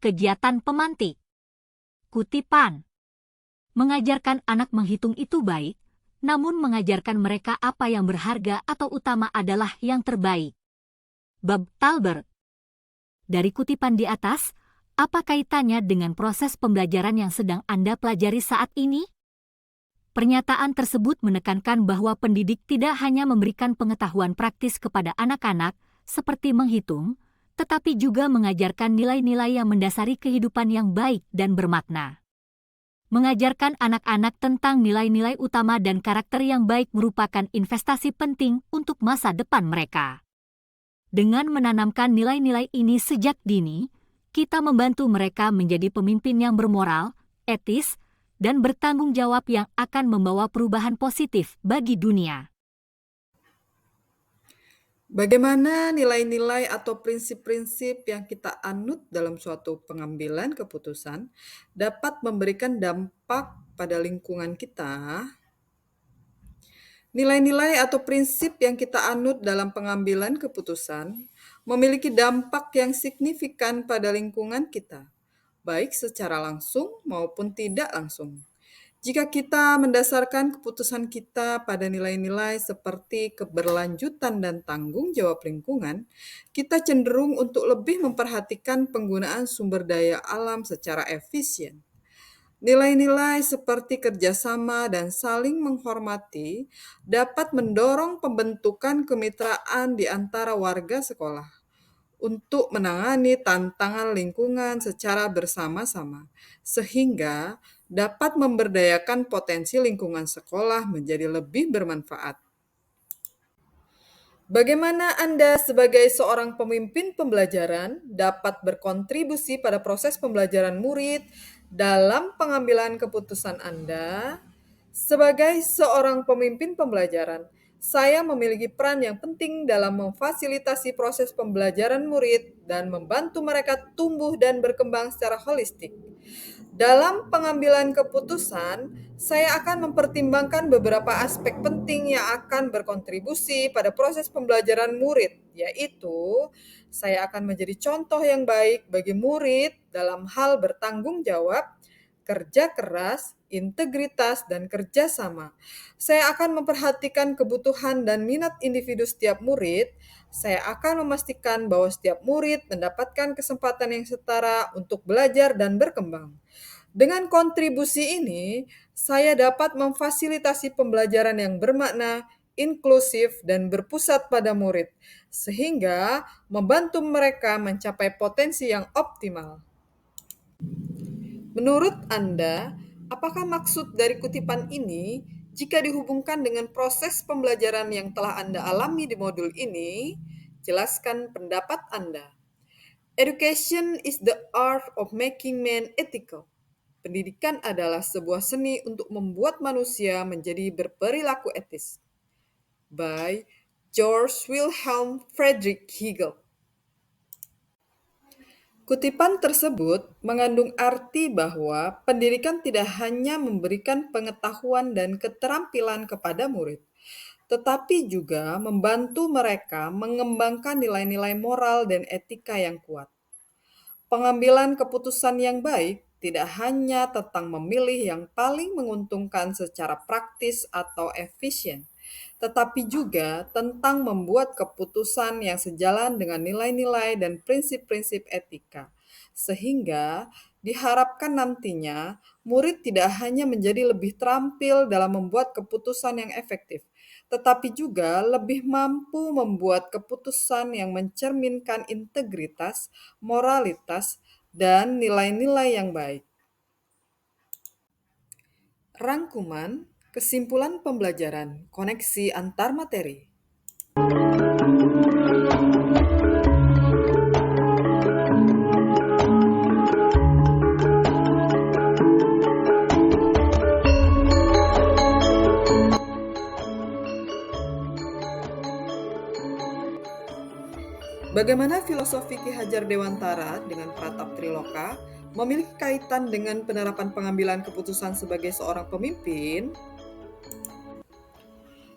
kegiatan pemantik. Kutipan. Mengajarkan anak menghitung itu baik, namun mengajarkan mereka apa yang berharga atau utama adalah yang terbaik. Bob Talbert. Dari kutipan di atas, apa kaitannya dengan proses pembelajaran yang sedang Anda pelajari saat ini? Pernyataan tersebut menekankan bahwa pendidik tidak hanya memberikan pengetahuan praktis kepada anak-anak, seperti menghitung, tetapi juga mengajarkan nilai-nilai yang mendasari kehidupan yang baik dan bermakna. Mengajarkan anak-anak tentang nilai-nilai utama dan karakter yang baik merupakan investasi penting untuk masa depan mereka. Dengan menanamkan nilai-nilai ini sejak dini, kita membantu mereka menjadi pemimpin yang bermoral, etis, dan bertanggung jawab yang akan membawa perubahan positif bagi dunia. Bagaimana nilai-nilai atau prinsip-prinsip yang kita anut dalam suatu pengambilan keputusan dapat memberikan dampak pada lingkungan kita? Nilai-nilai atau prinsip yang kita anut dalam pengambilan keputusan memiliki dampak yang signifikan pada lingkungan kita, baik secara langsung maupun tidak langsung. Jika kita mendasarkan keputusan kita pada nilai-nilai seperti keberlanjutan dan tanggung jawab lingkungan, kita cenderung untuk lebih memperhatikan penggunaan sumber daya alam secara efisien. Nilai-nilai seperti kerjasama dan saling menghormati dapat mendorong pembentukan kemitraan di antara warga sekolah untuk menangani tantangan lingkungan secara bersama-sama, sehingga dapat memberdayakan potensi lingkungan sekolah menjadi lebih bermanfaat. Bagaimana Anda sebagai seorang pemimpin pembelajaran dapat berkontribusi pada proses pembelajaran murid dalam pengambilan keputusan Anda? Sebagai seorang pemimpin pembelajaran, saya memiliki peran yang penting dalam memfasilitasi proses pembelajaran murid dan membantu mereka tumbuh dan berkembang secara holistik. Dalam pengambilan keputusan, saya akan mempertimbangkan beberapa aspek penting yang akan berkontribusi pada proses pembelajaran murid, yaitu saya akan menjadi contoh yang baik bagi murid dalam hal bertanggung jawab, kerja keras, integritas, dan kerjasama. Saya akan memperhatikan kebutuhan dan minat individu setiap murid. Saya akan memastikan bahwa setiap murid mendapatkan kesempatan yang setara untuk belajar dan berkembang. Dengan kontribusi ini, saya dapat memfasilitasi pembelajaran yang bermakna, inklusif, dan berpusat pada murid, sehingga membantu mereka mencapai potensi yang optimal. Menurut Anda, apakah maksud dari kutipan ini jika dihubungkan dengan proses pembelajaran yang telah Anda alami di modul ini? Jelaskan pendapat Anda. Education is the art of making men ethical. Pendidikan adalah sebuah seni untuk membuat manusia menjadi berperilaku etis. By George Wilhelm Friedrich Hegel. Kutipan tersebut mengandung arti bahwa pendidikan tidak hanya memberikan pengetahuan dan keterampilan kepada murid, tetapi juga membantu mereka mengembangkan nilai-nilai moral dan etika yang kuat. Pengambilan keputusan yang baik tidak hanya tentang memilih yang paling menguntungkan secara praktis atau efisien, tetapi juga tentang membuat keputusan yang sejalan dengan nilai-nilai dan prinsip-prinsip etika, sehingga diharapkan nantinya murid tidak hanya menjadi lebih terampil dalam membuat keputusan yang efektif, tetapi juga lebih mampu membuat keputusan yang mencerminkan integritas, moralitas, dan nilai-nilai yang baik. Rangkuman, kesimpulan pembelajaran, koneksi antar materi. Bagaimana filosofi Ki Hajar Dewantara dengan Pratap Triloka memiliki kaitan dengan penerapan pengambilan keputusan sebagai seorang pemimpin?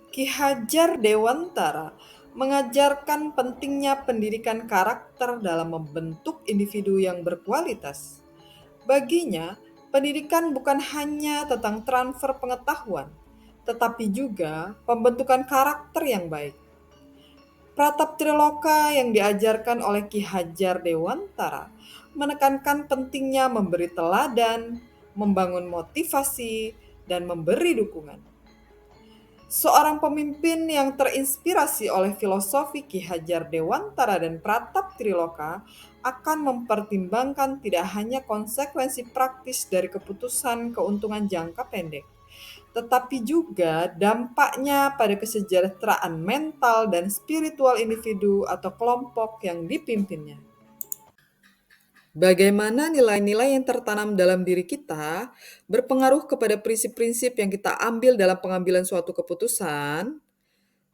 Ki Hajar Dewantara mengajarkan pentingnya pendidikan karakter dalam membentuk individu yang berkualitas. Baginya, pendidikan bukan hanya tentang transfer pengetahuan, tetapi juga pembentukan karakter yang baik. Pratap Triloka yang diajarkan oleh Ki Hajar Dewantara menekankan pentingnya memberi teladan, membangun motivasi, dan memberi dukungan. Seorang pemimpin yang terinspirasi oleh filosofi Ki Hajar Dewantara dan Pratap Triloka akan mempertimbangkan tidak hanya konsekuensi praktis dari keputusan keuntungan jangka pendek, tetapi juga dampaknya pada kesejahteraan mental dan spiritual individu atau kelompok yang dipimpinnya. Bagaimana nilai-nilai yang tertanam dalam diri kita berpengaruh kepada prinsip-prinsip yang kita ambil dalam pengambilan suatu keputusan.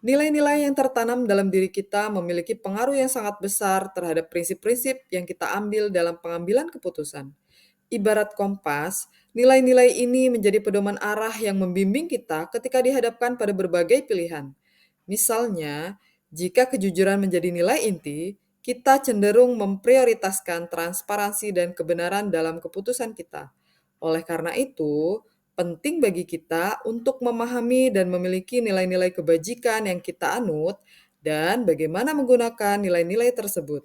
Nilai-nilai yang tertanam dalam diri kita memiliki pengaruh yang sangat besar terhadap prinsip-prinsip yang kita ambil dalam pengambilan keputusan. Ibarat kompas, nilai-nilai ini menjadi pedoman arah yang membimbing kita ketika dihadapkan pada berbagai pilihan. Misalnya, jika kejujuran menjadi nilai inti, kita cenderung memprioritaskan transparansi dan kebenaran dalam keputusan kita. Oleh karena itu, penting bagi kita untuk memahami dan memiliki nilai-nilai kebajikan yang kita anut dan bagaimana menggunakan nilai-nilai tersebut.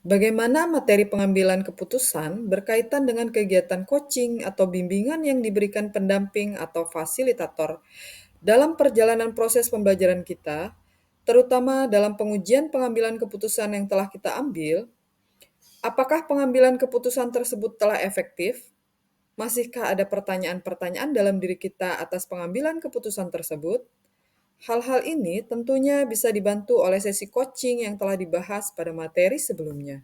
Bagaimana materi pengambilan keputusan berkaitan dengan kegiatan coaching atau bimbingan yang diberikan pendamping atau fasilitator dalam perjalanan proses pembelajaran kita, terutama dalam pengujian pengambilan keputusan yang telah kita ambil. Apakah pengambilan keputusan tersebut telah efektif? Masihkah ada pertanyaan-pertanyaan dalam diri kita atas pengambilan keputusan tersebut? Hal-hal ini tentunya bisa dibantu oleh sesi coaching yang telah dibahas pada materi sebelumnya.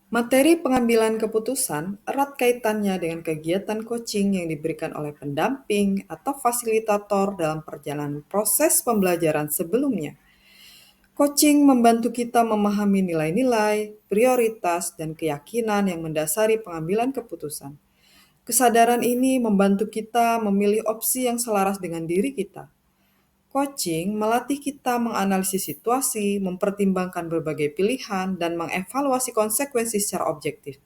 Materi pengambilan keputusan erat kaitannya dengan kegiatan coaching yang diberikan oleh pendamping atau fasilitator dalam perjalanan proses pembelajaran sebelumnya. Coaching membantu kita memahami nilai-nilai, prioritas, dan keyakinan yang mendasari pengambilan keputusan. Kesadaran ini membantu kita memilih opsi yang selaras dengan diri kita. Coaching melatih kita menganalisis situasi, mempertimbangkan berbagai pilihan, dan mengevaluasi konsekuensi secara objektif.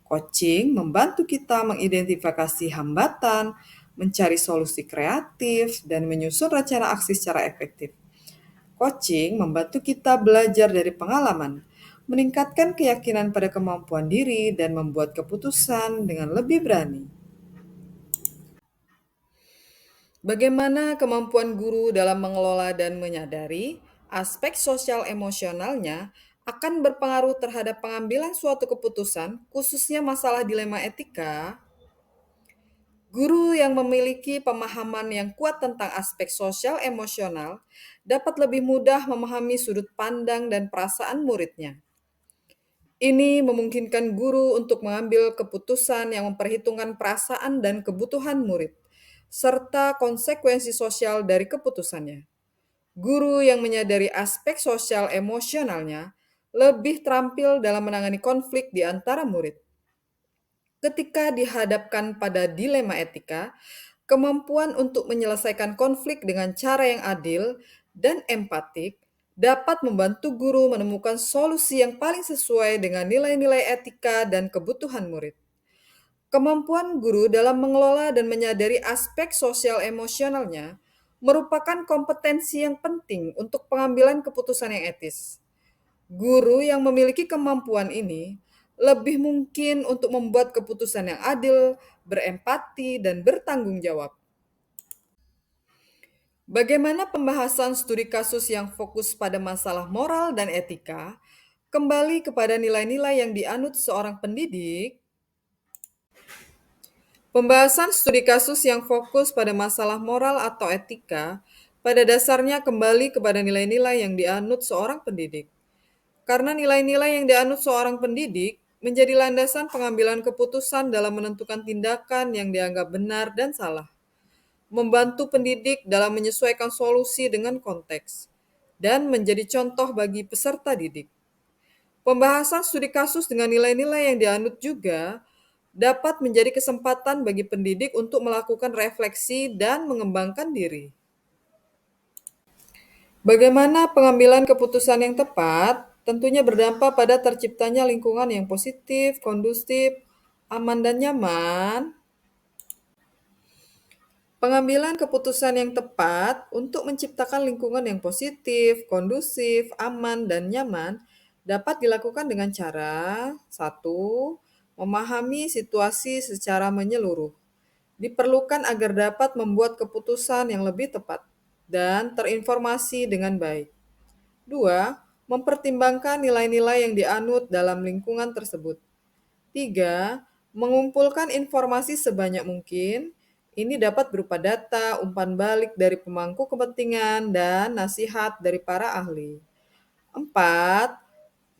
Coaching membantu kita mengidentifikasi hambatan, mencari solusi kreatif, dan menyusun rencana aksi secara efektif. Coaching membantu kita belajar dari pengalaman, meningkatkan keyakinan pada kemampuan diri, dan membuat keputusan dengan lebih berani. Bagaimana kemampuan guru dalam mengelola dan menyadari aspek sosial emosionalnya akan berpengaruh terhadap pengambilan suatu keputusan, khususnya masalah dilema etika? Guru yang memiliki pemahaman yang kuat tentang aspek sosial emosional dapat lebih mudah memahami sudut pandang dan perasaan muridnya. Ini memungkinkan guru untuk mengambil keputusan yang memperhitungkan perasaan dan kebutuhan murid, serta konsekuensi sosial dari keputusannya. Guru yang menyadari aspek sosial emosionalnya lebih terampil dalam menangani konflik di antara murid. Ketika dihadapkan pada dilema etika, kemampuan untuk menyelesaikan konflik dengan cara yang adil dan empatik dapat membantu guru menemukan solusi yang paling sesuai dengan nilai-nilai etika dan kebutuhan murid. Kemampuan guru dalam mengelola dan menyadari aspek sosial emosionalnya merupakan kompetensi yang penting untuk pengambilan keputusan yang etis. Guru yang memiliki kemampuan ini lebih mungkin untuk membuat keputusan yang adil, berempati, dan bertanggung jawab. Bagaimana pembahasan studi kasus yang fokus pada masalah moral dan etika kembali kepada nilai-nilai yang dianut seorang pendidik? Pembahasan studi kasus yang fokus pada masalah moral atau etika pada dasarnya kembali kepada nilai-nilai yang dianut seorang pendidik. Karena nilai-nilai yang dianut seorang pendidik menjadi landasan pengambilan keputusan dalam menentukan tindakan yang dianggap benar dan salah, membantu pendidik dalam menyesuaikan solusi dengan konteks, dan menjadi contoh bagi peserta didik. Pembahasan studi kasus dengan nilai-nilai yang dianut juga dapat menjadi kesempatan bagi pendidik untuk melakukan refleksi dan mengembangkan diri. Bagaimana pengambilan keputusan yang tepat tentunya berdampak pada terciptanya lingkungan yang positif, kondusif, aman, dan nyaman. Pengambilan keputusan yang tepat untuk menciptakan lingkungan yang positif, kondusif, aman, dan nyaman dapat dilakukan dengan cara: satu, memahami situasi secara menyeluruh. Diperlukan agar dapat membuat keputusan yang lebih tepat dan terinformasi dengan baik. Dua, mempertimbangkan nilai-nilai yang dianut dalam lingkungan tersebut. Tiga, mengumpulkan informasi sebanyak mungkin. Ini dapat berupa data, umpan balik dari pemangku kepentingan, dan nasihat dari para ahli. Empat,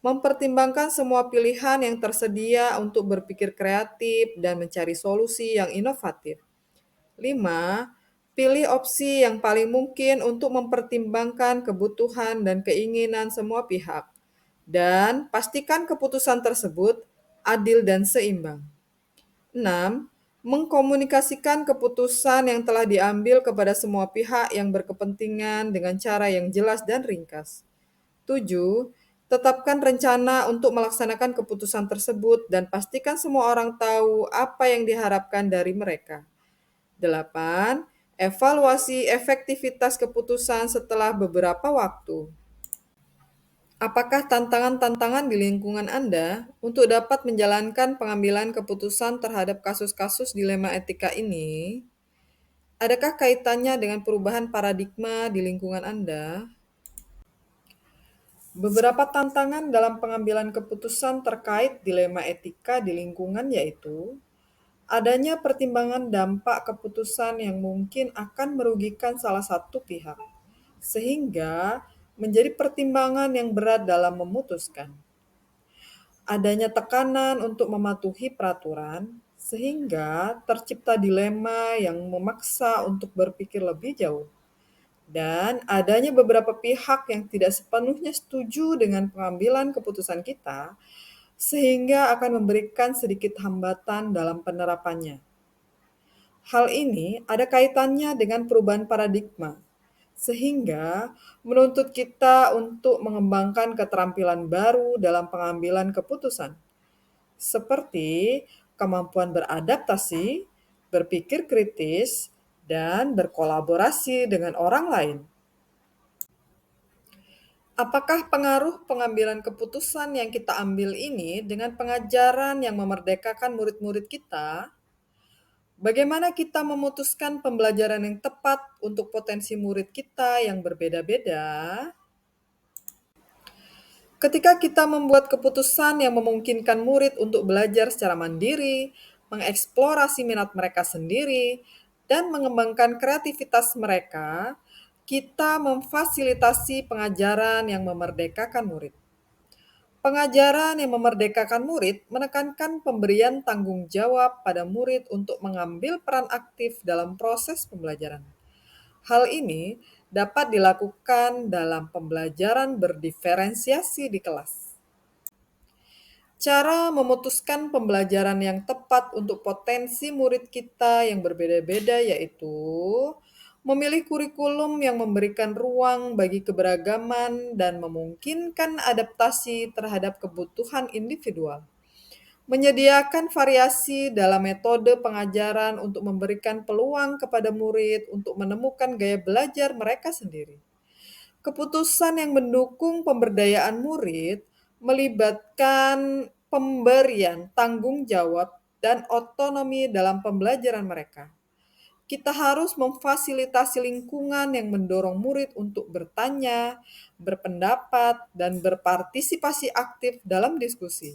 mempertimbangkan semua pilihan yang tersedia untuk berpikir kreatif dan mencari solusi yang inovatif. 5. Pilih opsi yang paling mungkin untuk mempertimbangkan kebutuhan dan keinginan semua pihak. Dan pastikan keputusan tersebut adil dan seimbang. 6. Mengkomunikasikan keputusan yang telah diambil kepada semua pihak yang berkepentingan dengan cara yang jelas dan ringkas. 7. Tetapkan rencana untuk melaksanakan keputusan tersebut dan pastikan semua orang tahu apa yang diharapkan dari mereka. 8. Evaluasi efektivitas keputusan setelah beberapa waktu. Apakah tantangan-tantangan di lingkungan Anda untuk dapat menjalankan pengambilan keputusan terhadap kasus-kasus dilema etika ini? Adakah kaitannya dengan perubahan paradigma di lingkungan Anda? Beberapa tantangan dalam pengambilan keputusan terkait dilema etika di lingkungan yaitu adanya pertimbangan dampak keputusan yang mungkin akan merugikan salah satu pihak, sehingga menjadi pertimbangan yang berat dalam memutuskan. Adanya tekanan untuk mematuhi peraturan, sehingga tercipta dilema yang memaksa untuk berpikir lebih jauh. Dan adanya beberapa pihak yang tidak sepenuhnya setuju dengan pengambilan keputusan kita, sehingga akan memberikan sedikit hambatan dalam penerapannya. Hal ini ada kaitannya dengan perubahan paradigma, sehingga menuntut kita untuk mengembangkan keterampilan baru dalam pengambilan keputusan, seperti kemampuan beradaptasi, berpikir kritis, dan berkolaborasi dengan orang lain. Apakah pengaruh pengambilan keputusan yang kita ambil ini dengan pengajaran yang memerdekakan murid-murid kita? Bagaimana kita memutuskan pembelajaran yang tepat untuk potensi murid kita yang berbeda-beda? Ketika kita membuat keputusan yang memungkinkan murid untuk belajar secara mandiri, mengeksplorasi minat mereka sendiri, dan mengembangkan kreativitas mereka, kita memfasilitasi pengajaran yang memerdekakan murid. Pengajaran yang memerdekakan murid menekankan pemberian tanggung jawab pada murid untuk mengambil peran aktif dalam proses pembelajaran. Hal ini dapat dilakukan dalam pembelajaran berdiferensiasi di kelas. Cara memutuskan pembelajaran yang tepat untuk potensi murid kita yang berbeda-beda yaitu memilih kurikulum yang memberikan ruang bagi keberagaman dan memungkinkan adaptasi terhadap kebutuhan individual. Menyediakan variasi dalam metode pengajaran untuk memberikan peluang kepada murid untuk menemukan gaya belajar mereka sendiri. Keputusan yang mendukung pemberdayaan murid melibatkan pemberian tanggung jawab dan otonomi dalam pembelajaran mereka. Kita harus memfasilitasi lingkungan yang mendorong murid untuk bertanya, berpendapat, dan berpartisipasi aktif dalam diskusi,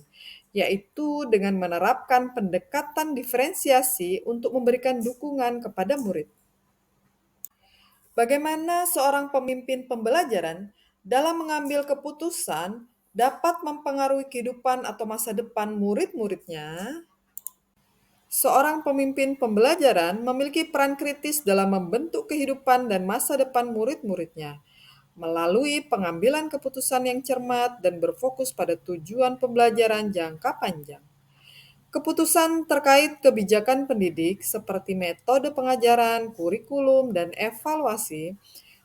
yaitu dengan menerapkan pendekatan diferensiasi untuk memberikan dukungan kepada murid. Bagaimana seorang pemimpin pembelajaran dalam mengambil keputusan dapat mempengaruhi kehidupan atau masa depan murid-muridnya? Seorang pemimpin pembelajaran memiliki peran kritis dalam membentuk kehidupan dan masa depan murid-muridnya melalui pengambilan keputusan yang cermat dan berfokus pada tujuan pembelajaran jangka panjang. Keputusan terkait kebijakan pendidik seperti metode pengajaran, kurikulum, dan evaluasi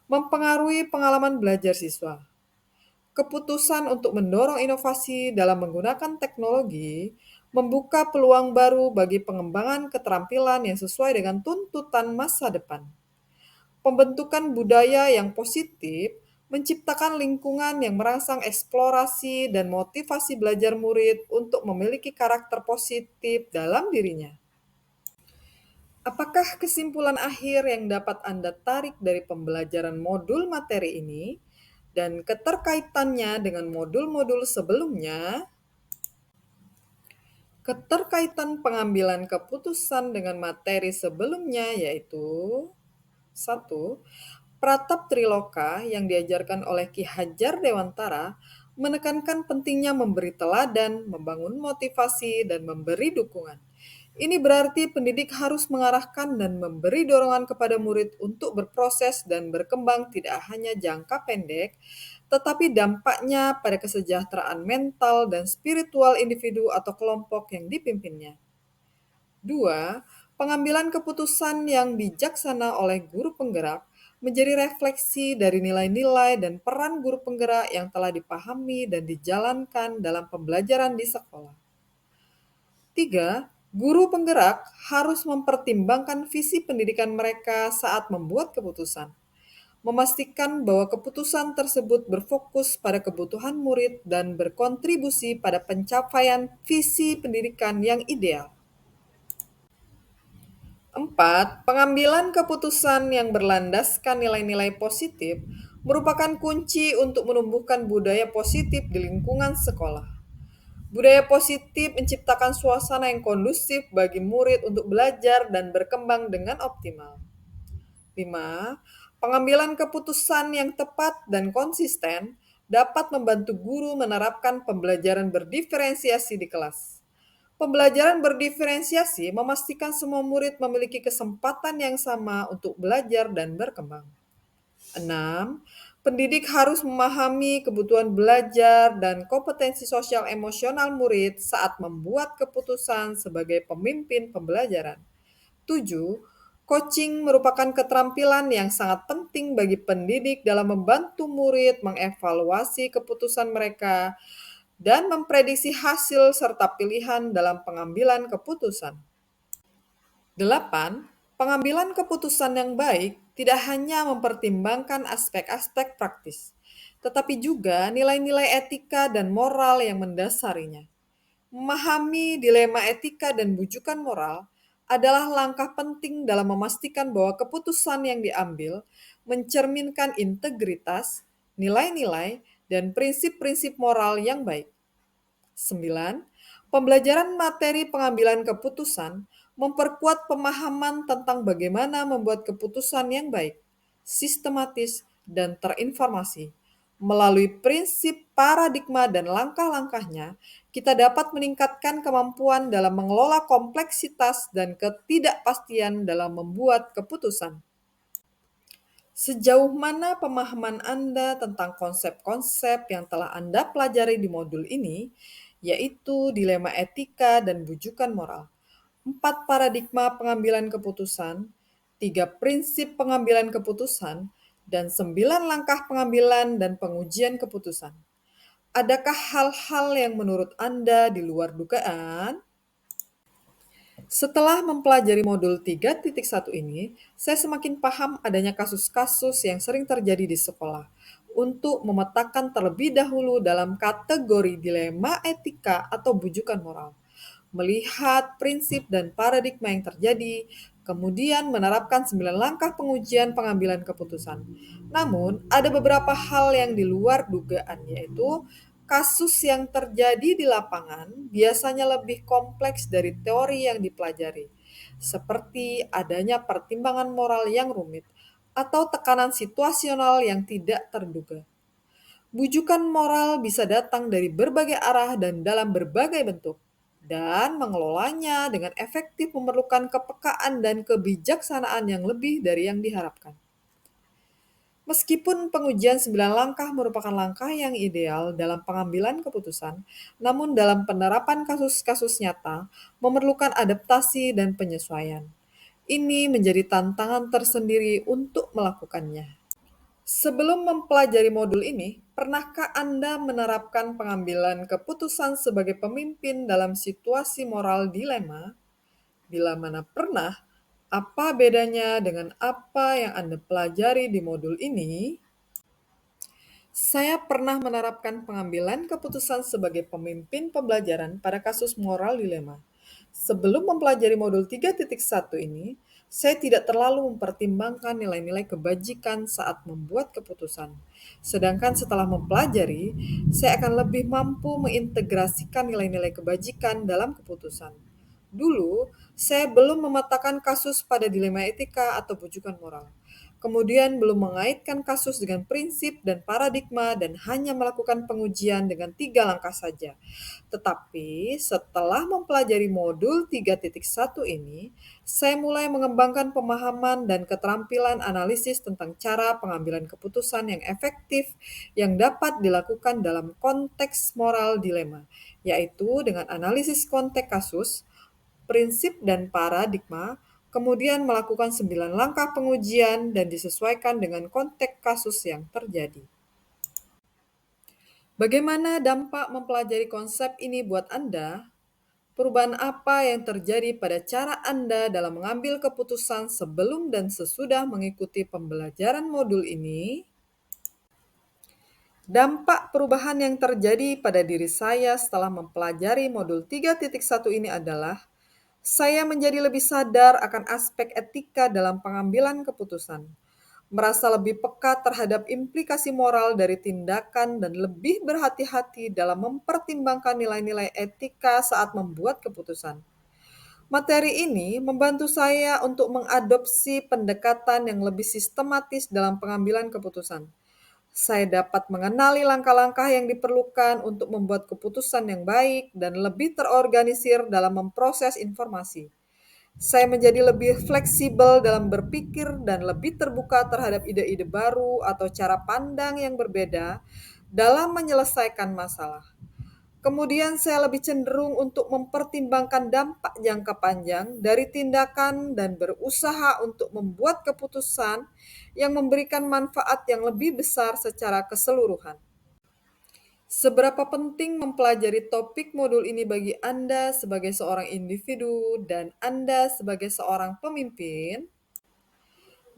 mempengaruhi pengalaman belajar siswa. Keputusan untuk mendorong inovasi dalam menggunakan teknologi membuka peluang baru bagi pengembangan keterampilan yang sesuai dengan tuntutan masa depan. Pembentukan budaya yang positif menciptakan lingkungan yang merangsang eksplorasi dan motivasi belajar murid untuk memiliki karakter positif dalam dirinya. Apakah kesimpulan akhir yang dapat Anda tarik dari pembelajaran modul materi ini dan keterkaitannya dengan modul-modul sebelumnya? Keterkaitan pengambilan keputusan dengan materi sebelumnya yaitu: 1. Pratap Triloka yang diajarkan oleh Ki Hajar Dewantara menekankan pentingnya memberi teladan, membangun motivasi, dan memberi dukungan. Ini berarti pendidik harus mengarahkan dan memberi dorongan kepada murid untuk berproses dan berkembang tidak hanya jangka pendek, tetapi dampaknya pada kesejahteraan mental dan spiritual individu atau kelompok yang dipimpinnya. 2. Pengambilan keputusan yang bijaksana oleh guru penggerak menjadi refleksi dari nilai-nilai dan peran guru penggerak yang telah dipahami dan dijalankan dalam pembelajaran di sekolah. 3. Guru penggerak harus mempertimbangkan visi pendidikan mereka saat membuat keputusan, memastikan bahwa keputusan tersebut berfokus pada kebutuhan murid dan berkontribusi pada pencapaian visi pendidikan yang ideal. 4. Pengambilan keputusan yang berlandaskan nilai-nilai positif merupakan kunci untuk menumbuhkan budaya positif di lingkungan sekolah. Budaya positif menciptakan suasana yang kondusif bagi murid untuk belajar dan berkembang dengan optimal. 5. Pengambilan keputusan yang tepat dan konsisten dapat membantu guru menerapkan pembelajaran berdiferensiasi di kelas. Pembelajaran berdiferensiasi memastikan semua murid memiliki kesempatan yang sama untuk belajar dan berkembang. 6. Pendidik harus memahami kebutuhan belajar dan kompetensi sosial emosional murid saat membuat keputusan sebagai pemimpin pembelajaran. 7. Coaching merupakan keterampilan yang sangat penting bagi pendidik dalam membantu murid mengevaluasi keputusan mereka dan memprediksi hasil serta pilihan dalam pengambilan keputusan. 8. Pengambilan keputusan yang baik tidak hanya mempertimbangkan aspek-aspek praktis, tetapi juga nilai-nilai etika dan moral yang mendasarinya. Memahami dilema etika dan bujukan moral adalah langkah penting dalam memastikan bahwa keputusan yang diambil mencerminkan integritas, nilai-nilai, dan prinsip-prinsip moral yang baik. 9. Pembelajaran materi pengambilan keputusan memperkuat pemahaman tentang bagaimana membuat keputusan yang baik, sistematis, dan terinformasi. Melalui prinsip, paradigma, dan langkah-langkahnya, kita dapat meningkatkan kemampuan dalam mengelola kompleksitas dan ketidakpastian dalam membuat keputusan. Sejauh mana pemahaman Anda tentang konsep-konsep yang telah Anda pelajari di modul ini, yaitu dilema etika dan bujukan moral, 4 paradigma pengambilan keputusan, 3 prinsip pengambilan keputusan, dan 9 langkah pengambilan dan pengujian keputusan. Adakah hal-hal yang menurut Anda di luar dugaan? Setelah mempelajari modul 3.1 ini, saya semakin paham adanya kasus-kasus yang sering terjadi di sekolah untuk memetakan terlebih dahulu dalam kategori dilema etika atau bujukan moral, melihat prinsip dan paradigma yang terjadi, kemudian menerapkan 9 langkah pengujian pengambilan keputusan. Namun, ada beberapa hal yang di luar dugaan, yaitu kasus yang terjadi di lapangan biasanya lebih kompleks dari teori yang dipelajari, seperti adanya pertimbangan moral yang rumit atau tekanan situasional yang tidak terduga. Bujukan moral bisa datang dari berbagai arah dan dalam berbagai bentuk, dan mengelolanya dengan efektif memerlukan kepekaan dan kebijaksanaan yang lebih dari yang diharapkan. Meskipun pengujian 9 langkah merupakan langkah yang ideal dalam pengambilan keputusan, namun dalam penerapan kasus-kasus nyata memerlukan adaptasi dan penyesuaian. Ini menjadi tantangan tersendiri untuk melakukannya. Sebelum mempelajari modul ini, pernahkah Anda menerapkan pengambilan keputusan sebagai pemimpin dalam situasi moral dilema? Bila mana pernah, apa bedanya dengan apa yang Anda pelajari di modul ini? Saya pernah menerapkan pengambilan keputusan sebagai pemimpin pembelajaran pada kasus moral dilema. Sebelum mempelajari modul 3.1 ini, saya tidak terlalu mempertimbangkan nilai-nilai kebajikan saat membuat keputusan. Sedangkan setelah mempelajari, saya akan lebih mampu mengintegrasikan nilai-nilai kebajikan dalam keputusan. Dulu, saya belum memetakan kasus pada dilema etika atau bujukan moral. Kemudian belum mengaitkan kasus dengan prinsip dan paradigma dan hanya melakukan pengujian dengan 3 langkah saja. Tetapi setelah mempelajari modul 3.1 ini, saya mulai mengembangkan pemahaman dan keterampilan analisis tentang cara pengambilan keputusan yang efektif yang dapat dilakukan dalam konteks moral dilema, yaitu dengan analisis konteks kasus, prinsip dan paradigma, kemudian melakukan 9 langkah pengujian dan disesuaikan dengan konteks kasus yang terjadi. Bagaimana dampak mempelajari konsep ini buat Anda? Perubahan apa yang terjadi pada cara Anda dalam mengambil keputusan sebelum dan sesudah mengikuti pembelajaran modul ini? Dampak perubahan yang terjadi pada diri saya setelah mempelajari modul 3.1 ini adalah saya menjadi lebih sadar akan aspek etika dalam pengambilan keputusan, merasa lebih peka terhadap implikasi moral dari tindakan dan lebih berhati-hati dalam mempertimbangkan nilai-nilai etika saat membuat keputusan. Materi ini membantu saya untuk mengadopsi pendekatan yang lebih sistematis dalam pengambilan keputusan. Saya dapat mengenali langkah-langkah yang diperlukan untuk membuat keputusan yang baik dan lebih terorganisir dalam memproses informasi. Saya menjadi lebih fleksibel dalam berpikir dan lebih terbuka terhadap ide-ide baru atau cara pandang yang berbeda dalam menyelesaikan masalah. Kemudian saya lebih cenderung untuk mempertimbangkan dampak jangka panjang dari tindakan dan berusaha untuk membuat keputusan yang memberikan manfaat yang lebih besar secara keseluruhan. Seberapa penting mempelajari topik modul ini bagi Anda sebagai seorang individu dan Anda sebagai seorang pemimpin?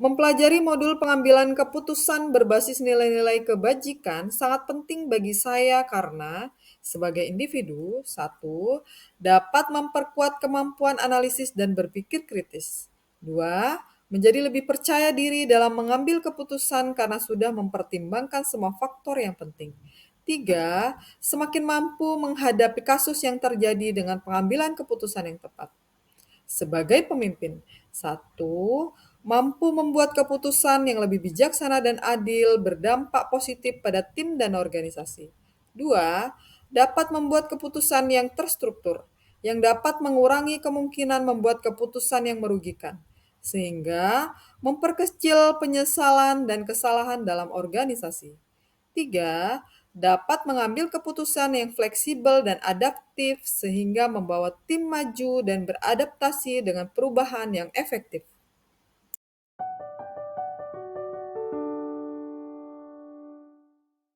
Mempelajari modul pengambilan keputusan berbasis nilai-nilai kebajikan sangat penting bagi saya karena, sebagai individu, satu, dapat memperkuat kemampuan analisis dan berpikir kritis. Dua, menjadi lebih percaya diri dalam mengambil keputusan karena sudah mempertimbangkan semua faktor yang penting. Tiga, semakin mampu menghadapi kasus yang terjadi dengan pengambilan keputusan yang tepat. Sebagai pemimpin, satu, mampu membuat keputusan yang lebih bijaksana dan adil berdampak positif pada tim dan organisasi. Dua, dapat membuat keputusan yang terstruktur, yang dapat mengurangi kemungkinan membuat keputusan yang merugikan, sehingga memperkecil penyesalan dan kesalahan dalam organisasi. Tiga, dapat mengambil keputusan yang fleksibel dan adaptif sehingga membawa tim maju dan beradaptasi dengan perubahan yang efektif.